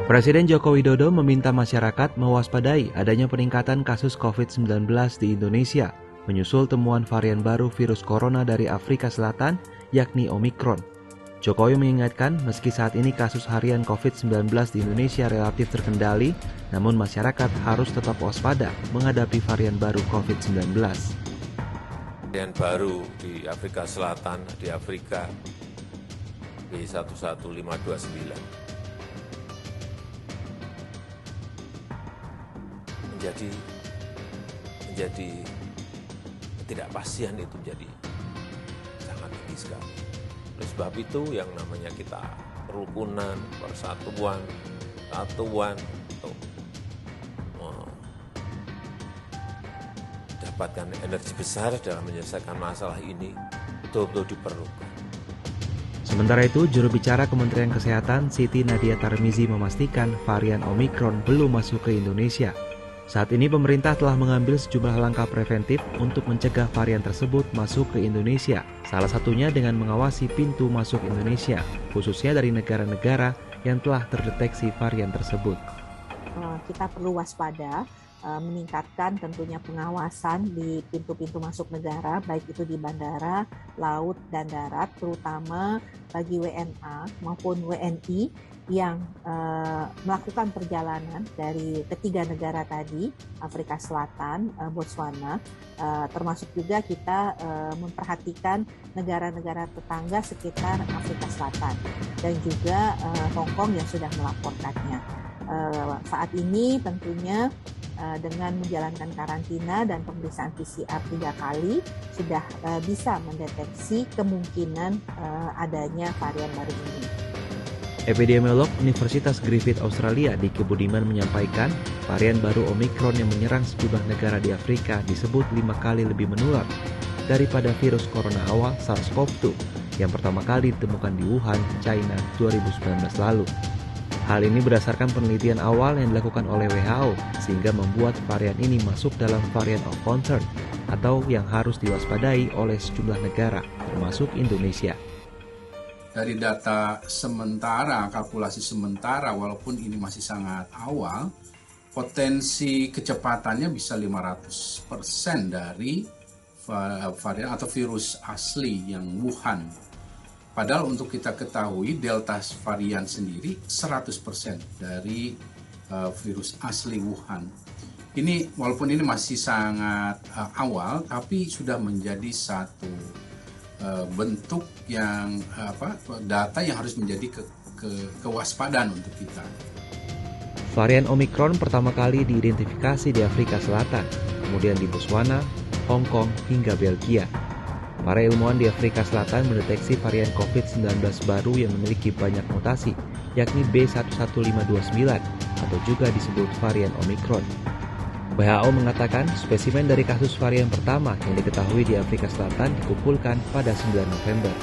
Presiden Joko Widodo meminta masyarakat mewaspadai adanya peningkatan kasus COVID-19 di Indonesia, menyusul temuan varian baru virus corona dari Afrika Selatan, yakni Omikron. Jokowi mengingatkan meski saat ini kasus harian COVID-19 di Indonesia relatif terkendali, namun masyarakat harus tetap waspada menghadapi varian baru COVID-19. Varian baru di Afrika Selatan, di Afrika B11529. menjadi ketidakpastian itu menjadi sangat tinggi sekali. Oleh sebab itu yang namanya kita kerukunan, persatuan, untuk mendapatkan energi besar dalam menyelesaikan masalah ini betul-betul diperlukan. Sementara itu, juru bicara Kementerian Kesehatan Siti Nadia Tarmizi memastikan varian Omikron belum masuk ke Indonesia. Saat ini pemerintah telah mengambil sejumlah langkah preventif untuk mencegah varian tersebut masuk ke Indonesia. Salah satunya dengan mengawasi pintu masuk Indonesia, khususnya dari negara-negara yang telah terdeteksi varian tersebut. Kita perlu waspada, meningkatkan tentunya pengawasan di pintu-pintu masuk negara, baik itu di bandara, laut, dan darat, terutama bagi WNA maupun WNI yang melakukan perjalanan dari ketiga negara tadi, Afrika Selatan, Botswana, termasuk juga kita memperhatikan negara-negara tetangga sekitar Afrika Selatan dan juga Hong Kong yang sudah melaporkannya. Saat ini tentunya dengan menjalankan karantina dan pemeriksaan PCR 3 kali sudah bisa mendeteksi kemungkinan adanya varian baru ini. Epidemiolog Universitas Griffith Australia Diki Budiman menyampaikan varian baru Omikron yang menyerang sejumlah negara di Afrika disebut 5 kali lebih menular daripada virus corona awal SARS-CoV-2 yang pertama kali ditemukan di Wuhan, China 2019 lalu. Hal ini berdasarkan penelitian awal yang dilakukan oleh WHO sehingga membuat varian ini masuk dalam variant of concern atau yang harus diwaspadai oleh sejumlah negara termasuk Indonesia. Dari data sementara, kalkulasi sementara, walaupun ini masih sangat awal, potensi kecepatannya bisa 500% dari varian atau virus asli yang Wuhan. Padahal untuk kita ketahui, Delta varian sendiri 100% dari virus asli Wuhan. Ini walaupun ini masih sangat awal, tapi sudah menjadi satu bentuk yang data yang harus menjadi kewaspadaan untuk kita. Varian Omikron pertama kali diidentifikasi di Afrika Selatan, kemudian di Botswana, Hong Kong, hingga Belgia. Para ilmuwan di Afrika Selatan mendeteksi varian COVID-19 baru yang memiliki banyak mutasi, yakni B11529 atau juga disebut varian Omikron. WHO mengatakan spesimen dari kasus varian pertama yang diketahui di Afrika Selatan dikumpulkan pada 9 November.